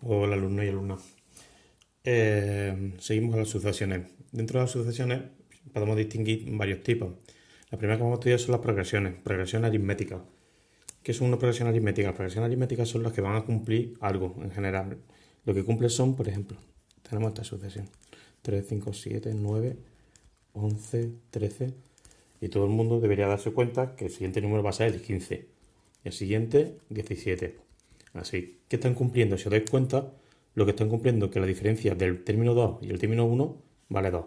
Hola alumnos y alumnas. Seguimos con las sucesiones. Dentro de las sucesiones podemos distinguir varios tipos. La primera que vamos a estudiar son las progresiones, progresiones aritméticas. ¿Qué son una progresión aritmética? Las progresiones aritméticas son las que van a cumplir algo en general. Lo que cumplen son, por ejemplo, tenemos esta sucesión. 3, 5, 7, 9, 11, 13. Y todo el mundo debería darse cuenta que el siguiente número va a ser el 15. El siguiente, 17. Así. ¿Qué están cumpliendo? Si os dais cuenta, lo que están cumpliendo es que la diferencia del término 2 y el término 1 vale 2.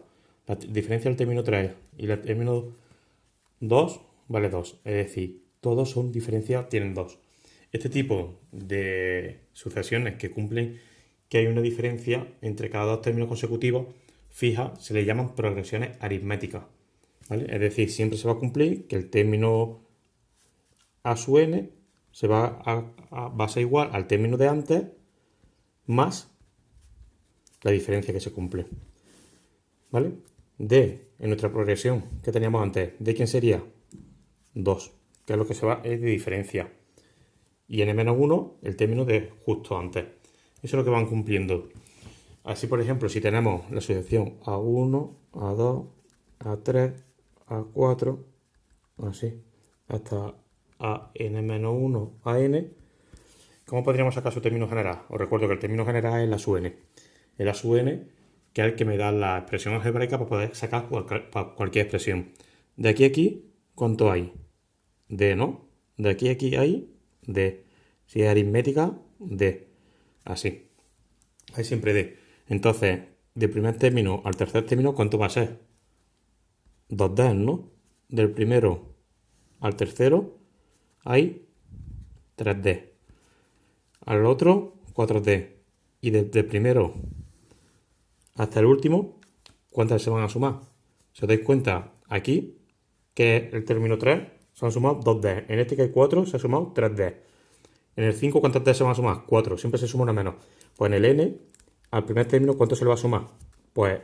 La diferencia del término 3 y el término 2 vale 2. Es decir, todos son diferencias, tienen 2. Este tipo de sucesiones que cumplen que hay una diferencia entre cada dos términos consecutivos fija se le llaman progresiones aritméticas. ¿Vale? Es decir, siempre se va a cumplir que el término a su n va a ser igual al término de antes más la diferencia que se cumple. ¿Vale? D, en nuestra progresión que teníamos antes, ¿de quién sería? 2, que es lo que se va es de diferencia. Y n-1, el término de justo antes. Eso es lo que van cumpliendo. Así, por ejemplo, si tenemos la asociación A1, A2, A3, A4, así, hasta a n-1 a n, ¿cómo podríamos sacar su término general? Os recuerdo que el término general es la sub n. El a sub n, que es el que me da la expresión algebraica para poder sacar cualquier expresión. De aquí a aquí, ¿cuánto hay? D, ¿no? De aquí a aquí hay D. Si es aritmética, D. Así. Hay siempre D. Entonces, del primer término al tercer término, ¿cuánto va a ser? 2D, ¿no? Del primero al tercero hay 3D. Al otro, 4D. Y desde el primero hasta el último, ¿cuántas se van a sumar? Si os dais cuenta, aquí, que es el término 3, se han sumado 2D. En este que hay 4, se ha sumado 3D. En el 5, ¿cuántas D se van a sumar? 4. Siempre se suma una menos. Pues en el n, al primer término, ¿cuánto se le va a sumar? Pues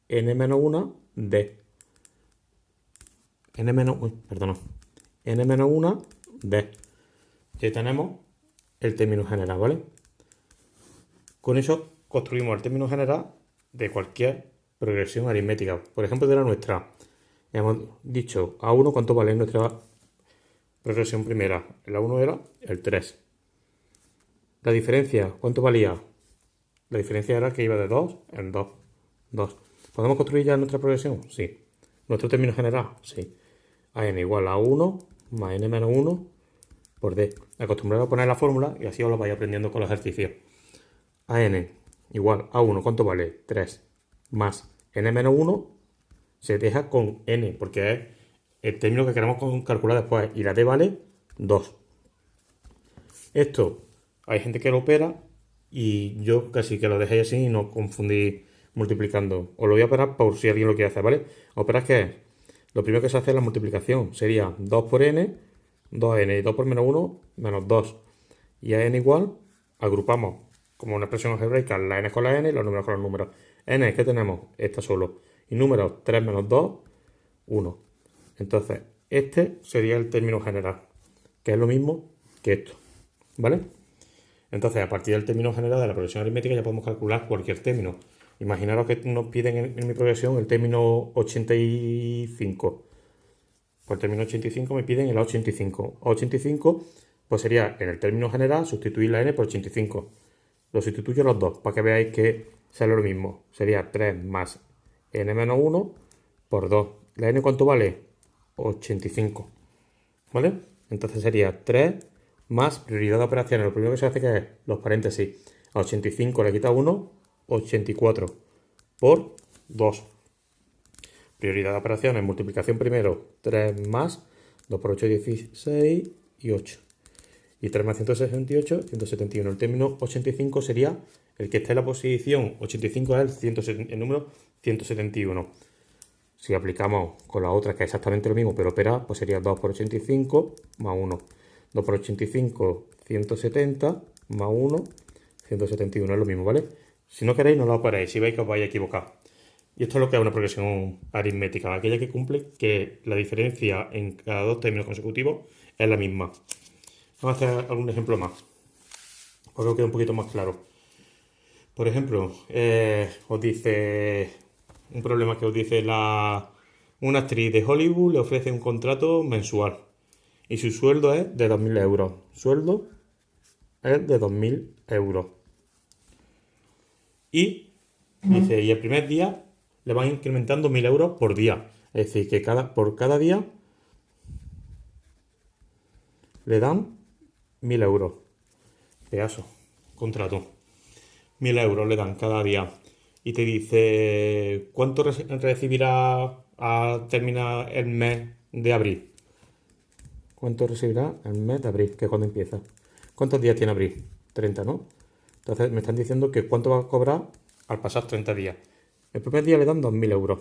n-1 D. n-1 D. Ya tenemos el término general, ¿vale? Con eso construimos el término general de cualquier progresión aritmética. Por ejemplo, de la nuestra. Hemos dicho A1 cuánto vale nuestra progresión primera. El A1 era el 3. La diferencia, ¿cuánto valía? La diferencia era que iba de 2 en 2. 2. ¿Podemos construir ya nuestra progresión? Sí. ¿Nuestro término general? Sí. A n igual a 1 más n menos 1 por d. Acostumbrado a poner la fórmula y así os lo vais aprendiendo con los ejercicios. A n igual a 1, ¿cuánto vale? 3 más n menos 1 se deja con n porque es el término que queremos calcular después y la d vale 2. Esto hay gente que lo opera y yo casi que lo dejéis así y no confundí multiplicando. Os lo voy a operar por si alguien lo quiere hacer, ¿vale? ¿Operar qué es? Lo primero que se hace es la multiplicación. Sería 2 por n, 2n y 2 por menos 1, menos 2. Y a n igual, agrupamos como una expresión algebraica la n con la n y los números con los números. N, ¿qué tenemos? Esta solo. Y números 3 menos 2, 1. Entonces, este sería el término general, que es lo mismo que esto. ¿Vale? Entonces, a partir del término general de la progresión aritmética ya podemos calcular cualquier término. Imaginaros que nos piden en mi progresión el término 85. Por el término 85 me piden el A85. A85 pues sería en el término general sustituir la n por 85. Lo sustituyo los dos para que veáis que sale lo mismo. Sería 3 más n menos 1 por 2. ¿La n cuánto vale? 85. ¿Vale? Entonces sería 3 más prioridad de operaciones. Lo primero que se hace que es los paréntesis. A 85 le quita 1, 84 por 2. Prioridad de operaciones, multiplicación primero, 3 más 2 por 8, 16 y 8. Y 3 más 168, 171. El término 85 sería el que está en la posición 85 es el número 171. Si aplicamos con la otra, que es exactamente lo mismo, pero opera, pues sería 2 por 85 más 1. 2 por 85, 170 más 1, 171. Es lo mismo, ¿vale? Si no queréis, no lo operéis. Si veis que os vais a equivocar. Y esto es lo que es una progresión aritmética, aquella que cumple que la diferencia en cada dos términos consecutivos es la misma. Vamos a hacer algún ejemplo más, para que quede un poquito más claro. Por ejemplo, os dice un problema que os dice una actriz de Hollywood le ofrece un contrato mensual y su sueldo es de 2.000 euros. Sueldo es de 2.000 euros. Y dice, y el primer día le van incrementando 1.000 euros por día. Es decir, que por cada día le dan 1.000 euros. Pedazo, contrato. 1.000 euros le dan cada día. Y te dice, ¿cuánto recibirá a terminar el mes de abril? ¿Cuánto recibirá el mes de abril? Que es cuando empieza. ¿Cuántos días tiene abril? 30, ¿no? Entonces me están diciendo que cuánto va a cobrar al pasar 30 días. El primer día le dan 2.000 euros.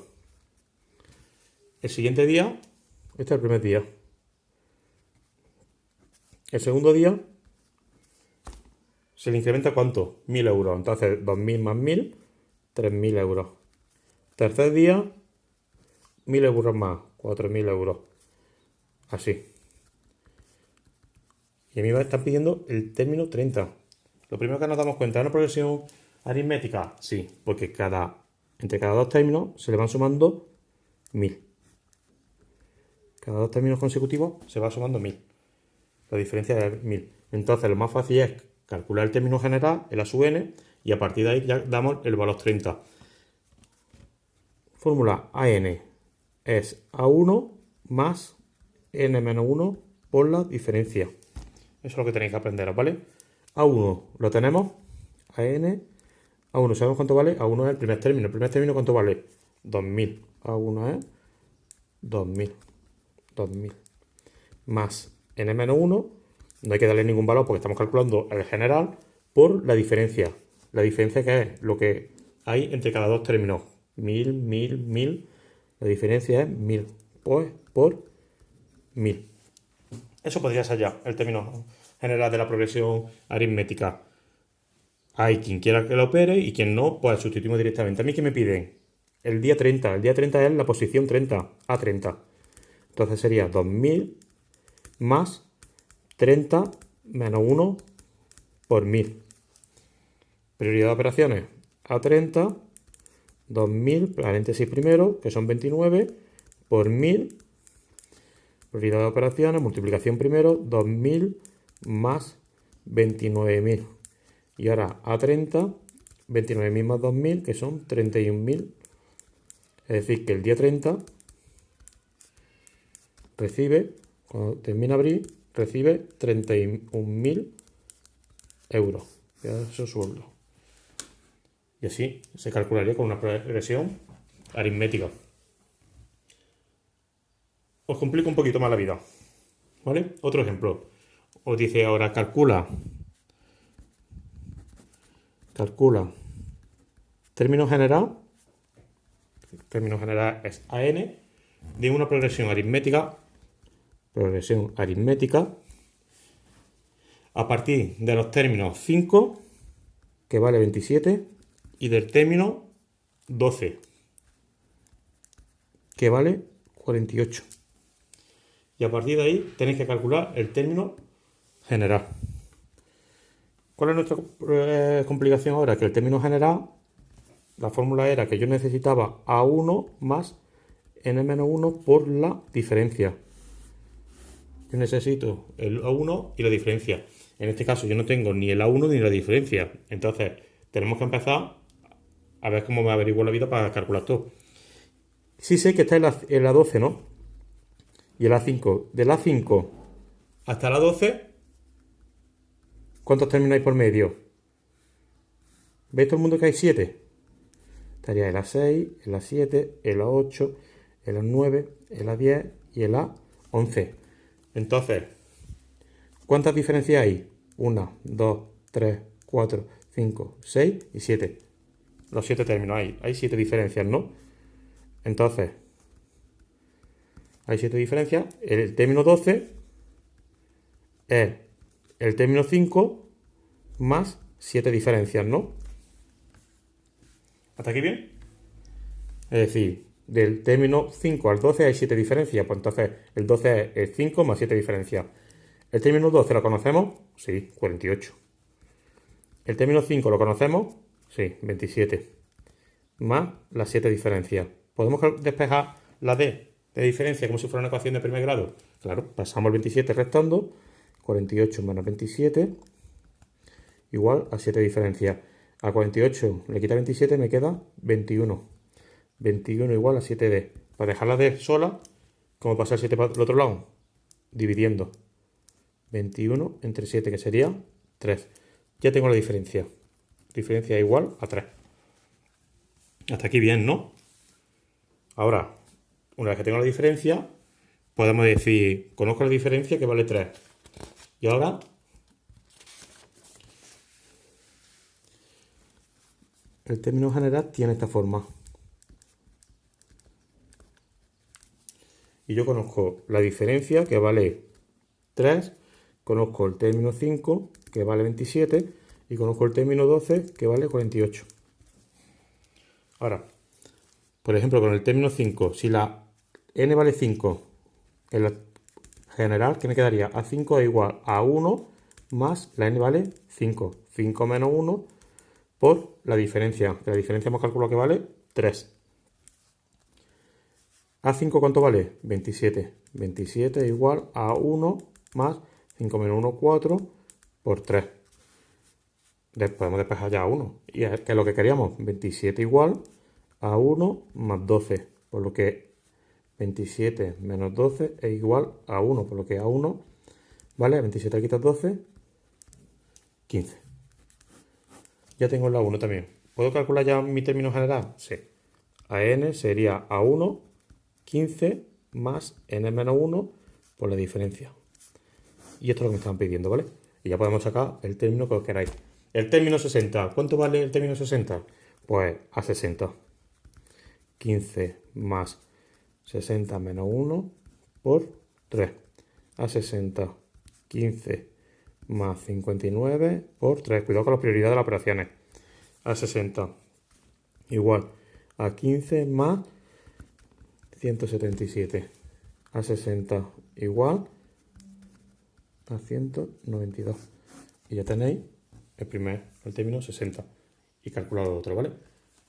El siguiente día, este es el primer día. El segundo día se le incrementa ¿cuánto? 1.000 euros. Entonces 2.000 más 1.000, 3.000 euros. Tercer día, 1.000 euros más, 4.000 euros. Así. Y a mí me están pidiendo el término 30. Lo primero que nos damos cuenta, ¿es una progresión aritmética? Sí, porque entre cada dos términos se le van sumando 1.000. Cada dos términos consecutivos se va sumando 1.000. La diferencia es 1.000. Entonces lo más fácil es calcular el término general, el A sub n, y a partir de ahí ya damos el valor 30. Fórmula AN es A1 más n menos 1 por la diferencia. Eso es lo que tenéis que aprender, ¿vale? A1 lo tenemos, A1 sabemos cuánto vale, A1 es el primer término. El primer término ¿cuánto vale? 2.000. A1 es 2.000 más n menos 1, no hay que darle ningún valor porque estamos calculando el general por la diferencia. La diferencia que es lo que hay entre cada dos términos. 1.000, 1.000, 1.000. La diferencia es 1.000 pues, por 1.000. Eso podría ser ya el término general de la progresión aritmética. Hay quien quiera que lo opere y quien no, pues sustituimos directamente. A mí que me piden el día 30. El día 30 es la posición 30, A30. Entonces sería 2.000 más 30 menos 1 por 1.000. Prioridad de operaciones, A30, 2.000, paréntesis primero, que son 29, por 1.000. Prioridad de operaciones, multiplicación primero, 2.000 más 29.000. Y ahora A30, 29.000 más 2.000, que son 31.000. Es decir, que el día 30 recibe, cuando termina abril, recibe 31.000 euros. Ya es su sueldo. Y así se calcularía con una progresión aritmética. Os complico un poquito más la vida. ¿Vale? Otro ejemplo. Os dice ahora calcula término general es AN de una progresión aritmética a partir de los términos 5, que vale 27, y del término 12, que vale 48. Y a partir de ahí tenéis que calcular el término general. ¿Cuál es nuestra complicación ahora? Que el término general, la fórmula era que yo necesitaba A1 más n-1 por la diferencia. Yo necesito el A1 y la diferencia. En este caso yo no tengo ni el A1 ni la diferencia. Entonces tenemos que empezar a ver cómo me averiguo la vida para calcular todo. Sí sé que está en la 12, ¿no? Y el A5. Del A5 hasta la 12, ¿cuántos términos hay por medio? ¿Veis todo el mundo que hay 7? Estaría el A6, el A7, el A8, el A9, el A10 y el A11. Entonces, ¿cuántas diferencias hay? 1, 2, 3, 4, 5, 6 y 7. Los 7 términos hay 7 diferencias, ¿no? Entonces, hay 7 diferencias. El término 12 es el término 5 más 7 diferencias, ¿no? ¿Hasta aquí bien? Es decir, del término 5 al 12 hay 7 diferencias. Pues entonces el 12 es el 5 más 7 diferencias. ¿El término 12 lo conocemos? Sí, 48. ¿El término 5 lo conocemos? Sí, 27. Más las 7 diferencias. ¿Podemos despejar la D de diferencia como si fuera una ecuación de primer grado? Claro, pasamos el 27 restando. 48 menos 27 igual a 7 diferencias. A 48 le quita 27, me queda 21. 21 igual a 7D. Para dejar la D sola, ¿cómo pasa el 7 para el otro lado? Dividiendo. 21 entre 7, que sería 3. Ya tengo la diferencia. Diferencia igual a 3. Hasta aquí bien, ¿no? Ahora, una vez que tengo la diferencia, podemos decir, conozco la diferencia que vale 3. Y ahora, el término general tiene esta forma. Y yo conozco la diferencia que vale 3, conozco el término 5 que vale 27 y conozco el término 12 que vale 48. Ahora, por ejemplo, con el término 5, si la n vale 5, en la general, ¿qué me quedaría? A5 es igual a 1 más la n vale 5. 5 menos 1 por la diferencia. Que la diferencia hemos calculado que vale 3. ¿A5 cuánto vale? 27. 27 es igual a 1 más 5 menos 1, 4 por 3. Podemos despejar ya a 1. Y es que es lo que queríamos. 27 igual a 1 más 12. Por lo que 27 menos 12 es igual a 1. Por lo que a 1 vale, 27 le quitas 12, 15. Ya tengo la 1 también. ¿Puedo calcular ya mi término general? Sí. A n sería a 1, 15 más n menos 1 por la diferencia. Y esto es lo que me estaban pidiendo, ¿vale? Y ya podemos sacar el término que os queráis. El término 60. ¿Cuánto vale el término 60? Pues a 60. 15 más 60 menos 1 por 3. A 60. 15 más 59 por 3. Cuidado con la prioridad de las operaciones. A 60 igual a 15 más 177. A 60 igual a 192. Y ya tenéis el término 60. Y calculado otro, ¿vale?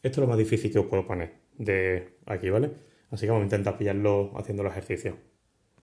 Esto es lo más difícil que os puedo poner de aquí, ¿vale? Así que vamos a intentar pillarlo haciendo el ejercicio.